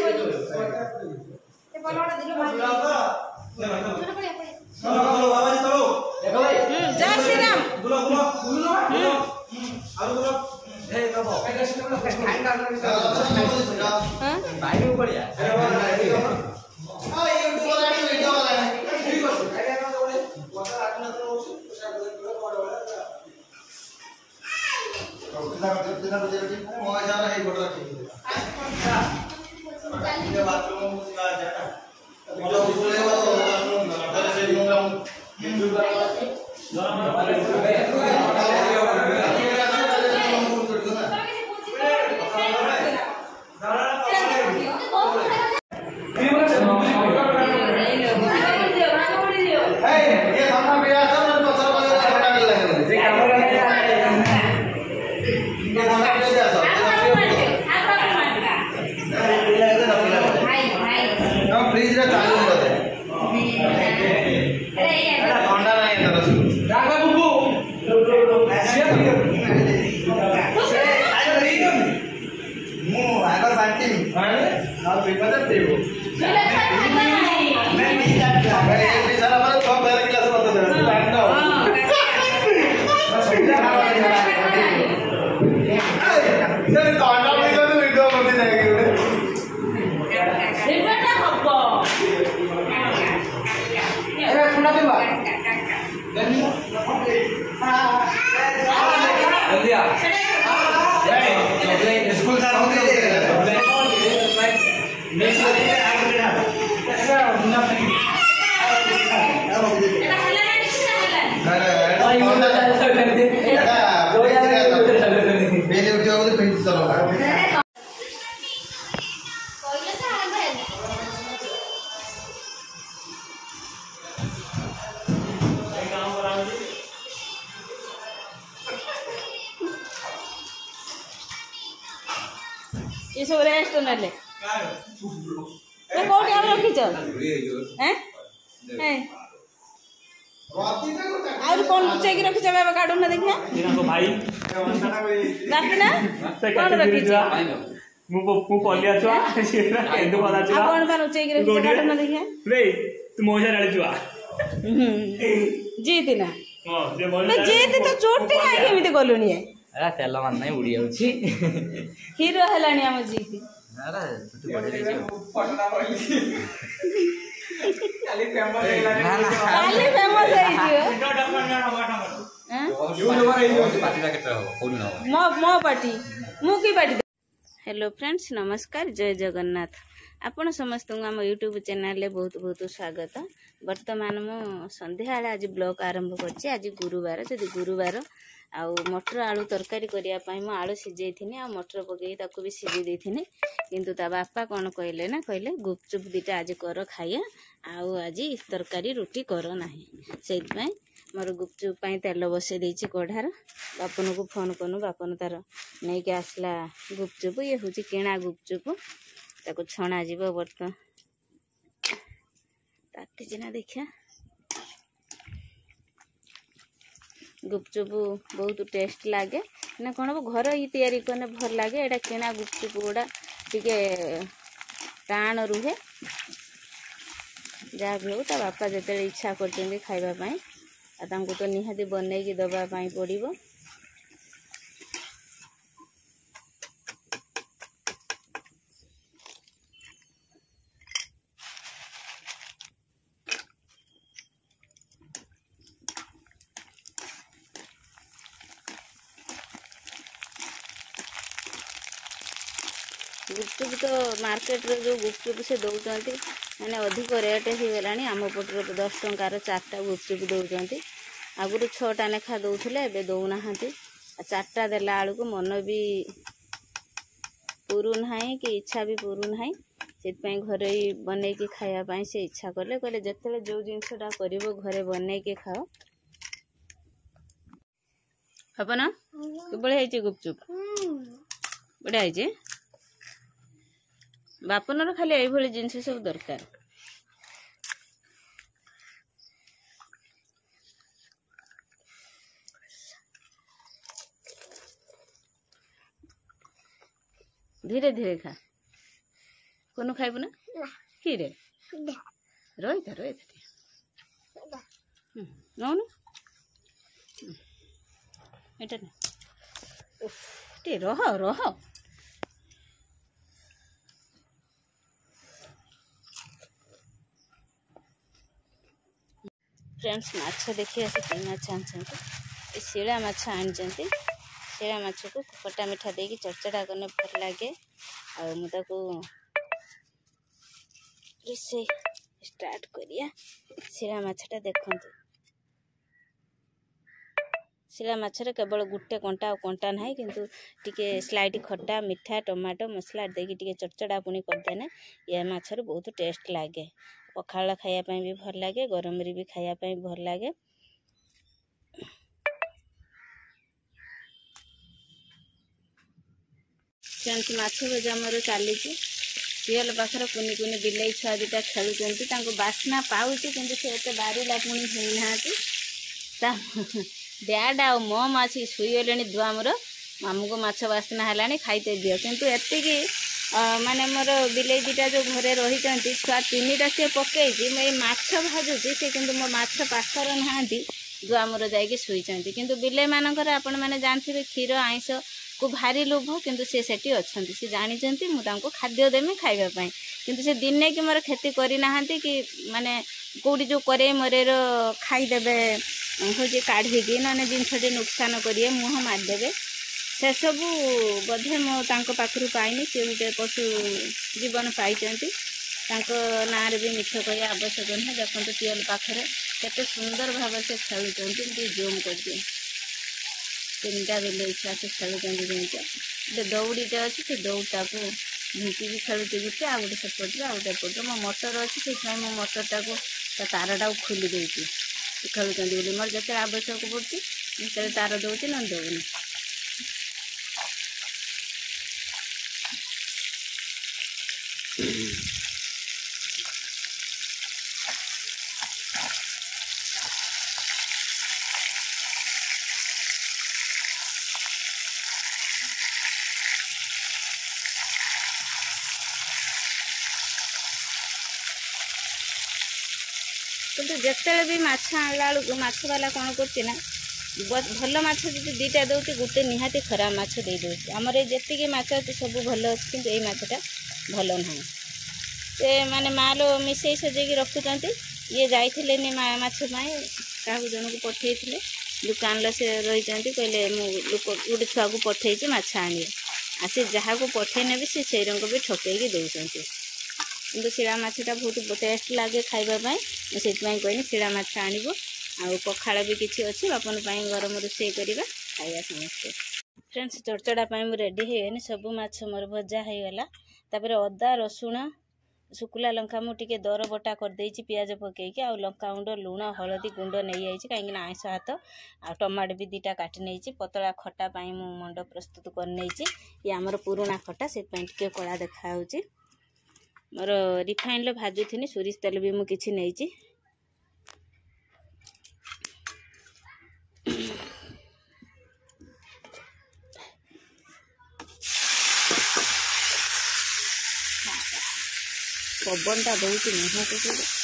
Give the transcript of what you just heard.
जय श्री राम। ये सब रेस्ट नेले कोठी हम रखिछ हैं हैं और कौन पूछे कि रखिछ बाबा काढू ना देखिया इनको भाई राखी ना कौन रखिछ मु पलिया छुआ सेरा केंदु वाला छुआ कौन कौन पूछे कि रखिछ काढू ना देखिया रे तू मोजा डाले छुआ जीती ना हां जे मोजा जीती तो चोटी काई केमिते गलुनी है अरे तेल मान नहीं उड़ी जाउची हीरो हलानी हम जीती अरे तू बड़े रे पटना बोली खाली फेमस है खाली फेमस है जी मो पार्टी मु की पार्टी। हेलो फ्रेंड्स नमस्कार जय जगन्नाथ आपण समस्त आम यूट्यूब चैनल बहुत बहुत स्वागत। वर्तमान मु संध्या आज ब्लॉग आरंभ करछि। आज गुरुवार जदि गुरुवार आउ मटर आलू तरकारी करने मु आलू सीझे थी आ मटर पकई ताकू भी सीझे देथिनी किंतु ता बापा कौन कहले ना कहले गुपचुप दीटा आज कर खाइया आउ आज तरकारी रुटी कर ना से मोर गुपचुप तेल बसई देछि कढ़ार बापन को फोन कनु बापन तार नहीं के आसला गुपचुप ये हूँ किणा गुपचुप ताको छणा जीव बर्त ताती जिना देखिया गुपचुप बहुत टेस्ट लगे ना कौन घर ही तैयारी करने भल लगे एटा किणा गुपचुप गुड़ा टिके टाण रुहे जहाँ भी हो बापा जिते इच्छा कर खावाई तो निहाती बनई दवाई पड़ो। गुपचुप तो मार्केट रे जो गुपचुप से दौरान मैंने अधिक रेट हो गला आम पटर 10 टंकार 4टा गुपचुप दौरान आगुरी 6टा लेखा दौले एवं दौना 4टा देला को मन भी पुरु ना कि इच्छा भी पुरु ना से घर ही बनई के खायापाई से इच्छा कले कहले जिते जो जिनसटा कर घरे बनई के खाओ अपन बढ़िया गुपचुप बढ़िया बापन खाली ये जिनस सब दरकार। धीरे धीरे खा कोनु खाइबु ना कि रे रही था नौनु एटा ना टे रह फ्रेंड्स माछ देखिए माछ आनी शिला माछ आनी शिला माछ को खटा मिठा देकी चरचड़ा करने भल लगे आको रोसे स्टार्ट करिया शिला माछटा देखु शिला माछरे केवल गुटे कंटा और कंटा ना किंतु टिके स्लाइड खट्टा मिठा टमाटो मसला देकी टिके चरचड़ा पुणी करदेने ये माछर बहुत टेस्ट लगे पखाड़ खायापी भी भल लगे गरम भी खायापी भल लगे फ्रेंड्स माछ भजा मोर चली टियल पाखर कुनी कुनी बिलई छुआ दुटा खेलुंट बास्ना पाऊँच कि से बारिला पुणी होना डैड आ मम आसी शुईगले दुआ मोर मामू को माछ बास्ना है खाईते दियो किंतु एतिकी माने मोर बिलई दुटा जो घरे रही छुआ तीनटा सी पकई माछ भाजुची सी कि मो माछ पाखर नहांती दुआ मोर जाकि शुई किंतु बिलई मानकर आपण मैंने जानते क्षीर आईस को भारी लोभ किंतु से सेठी अच्छी सी जानी मुझे खाद्य देमी खाइबापी किंतु से दिने कि मोर क्षति करना कि माने कौटी जो करे मरे खाईदे हूँ काढ़ी ना जिनसटी नुकसान करेंगे मुह मारिदेवे से सबू बोधे मो पाखु पाइनी सी गोटे पशु जीवन पाई ना भी मिछ कह आवश्यक ना देखो टियल पाखे केते सुंदर भाव से खेलुंट जूम कर तीनटा बिलई छुआ से खेलुंट गोटे दौड़ीटे अच्छी से दौड़टा को झुंकी खेलुचे गोटे आ गोटे सेपटे आ गोटे पटे मो मोटर अच्छी से मो मोटरटा को तारटा को खोली देती खेलुंट बोली मोर जिते आवश्यक पड़ती तार दौर ना दौनी किंतु जिते भी माछ आणला बेलू माछ वाला कौन करना भल माछ दीटा दौर गोटे निहाती खराब माछ दे दूसरी आमर ये माछ अच्छे सब भल अच्छे कि माछटा भल ना से माने मालो मिसई सजेकी रखुंट ये जाइए माछ क्या जन को पठे दुकान से रही कहले लोक गोटे छुआ को पठे माछ आने आसी जहाँ को पठे ने भी से रंग भी ठकईकी दौरान किंतु शिला माछटा बहुत टेस्ट लगे खाइबापी से कहनी शिला माछ आणव आ पखाड़ भी किसी अच्छी बापन गरम रोसे करवा खाइबा समस्ते फ्रेंड्स चरचड़ा मुझे रेडी है सब माछ मोर भजा हो गला तापर अदा रसुण शुक्ला लंका मुझे दर बटा करदे पियाज पकईकि आ लंका गुंड लुण हलदी गुंड नहीं जाइए कहीं आइंस हाथ आ टमाटो भी दुटा काटी नहीं पतला खटा मु मंड प्रस्तुत कर ये आमर पुराणा खटा से कला देखा मोर रिफाइन भाजुनी सोरिष तेल भी मुझे किसी नहीं पवनटा दौर मुह को